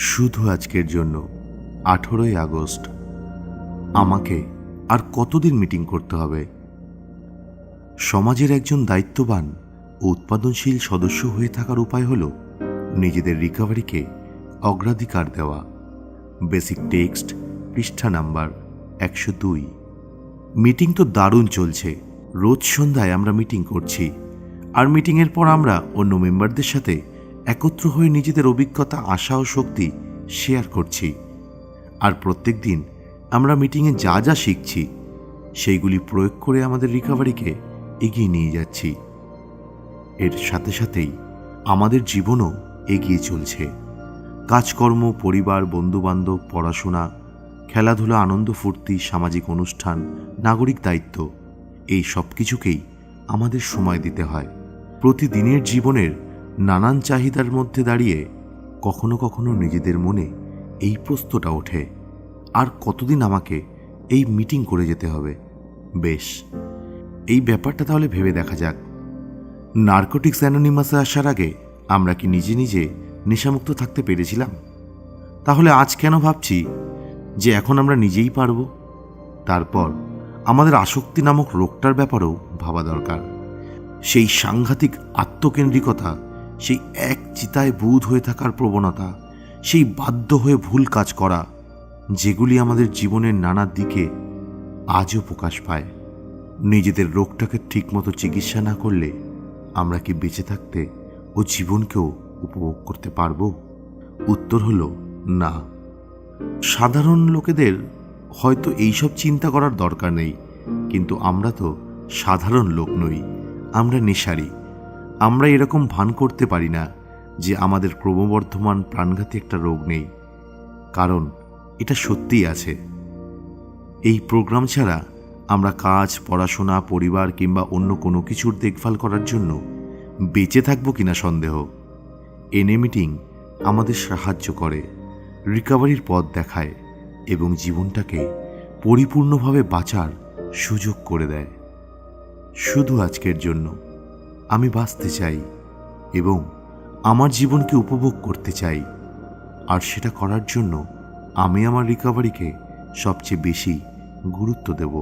শুধু আজকের জন্য 18ই আগস্ট। আমাকে আর কতদিন মিটিং করতে হবে? সমাজের একজন দায়িত্ববান ও উৎপাদনশীল সদস্য হয়ে থাকার উপায় হল নিজেদের রিকভারিকে অগ্রাধিকার দেওয়া। বেসিক টেক্সট, পৃষ্ঠা নাম্বার 102। মিটিং তো দারুণ চলছে। রোজ সন্ধ্যায় আমরা মিটিং করছি, আর মিটিংয়ের পর আমরা অন্য মেম্বারদের সাথে একত্র হয়ে নিজেদের অভিজ্ঞতা, আশা ও শক্তি শেয়ার করছি। আর প্রত্যেক দিন আমরা মিটিংয়ে যা যা শিখছি সেইগুলি প্রয়োগ করে আমাদের রিকভারিকে এগিয়ে নিয়ে যাচ্ছি। এর সাথে সাথেই আমাদের জীবনও এগিয়ে চলছে। কাজকর্ম, পরিবার, বন্ধুবান্ধব, পড়াশোনা, খেলাধুলা, আনন্দ ফুর্তি, সামাজিক অনুষ্ঠান, নাগরিক দায়িত্ব, এই সব কিছুকেই আমাদের সময় দিতে হয়। প্রতিদিনের জীবনের নানান চাহিদার মধ্যে দাঁড়িয়ে কখনো কখনো নিজেদের মনে এই প্রশ্নটা ওঠে, আর কতদিন আমাকে এই মিটিং করে যেতে হবে? বেশ, এই ব্যাপারটা তাহলে ভেবে দেখা যাক। নার্কোটিক্স অ্যানোনিমাসে আসার আগে আমরা কি নিজে নিজে নেশামুক্ত থাকতে পেরেছিলাম? তাহলে আজ কেন ভাবছি যে এখন আমরা নিজেই পারব? তারপর আমাদের আসক্তি নামক রোগটার ব্যাপারেও ভাবা দরকার। সেই সাংঘাতিক আত্মকেন্দ্রিকতা, সেই এক চিতায় বুঁদ হয়ে থাকার প্রবণতা, সেই বাধ্য হয়ে ভুল কাজ করা, যেগুলি আমাদের জীবনের নানা দিকে আজও প্রকাশ পায়। নিজেদের রোগটাকে ঠিকমতো চিকিৎসা না করলে আমরা কি বেঁচে থাকতে ও জীবনকেও উপভোগ করতে পারব? উত্তর হলো না। সাধারণ লোকেদের হয়তো এইসব চিন্তা করার দরকার নেই, কিন্তু আমরা তো সাধারণ লোক নই, আমরা নেশারি। আমরা এরকম ভান করতে পারি না যে আমাদের ক্রমবর্ধমান প্রাণঘাতী একটা রোগ নেই, কারণ এটা সত্যিই আছে। এই প্রোগ্রাম ছাড়া আমরা কাজ, পড়াশোনা, পরিবার কিংবা অন্য কোনো কিছুর দেখভাল করার জন্য বেঁচে থাকবো কিনা সন্দেহ। এনএ মিটিং আমাদের সাহায্য করে, রিকভারির পথ দেখায় এবং জীবনটাকে পরিপূর্ণভাবে বাঁচার সুযোগ করে দেয়। শুধু আজকের জন্য আমি বাঁচতে চাই এবং আমার জীবনকে উপভোগ করতে চাই, আর সেটা করার জন্য আমি আমার রিকভারিকে সবচেয়ে বেশি গুরুত্ব দেব।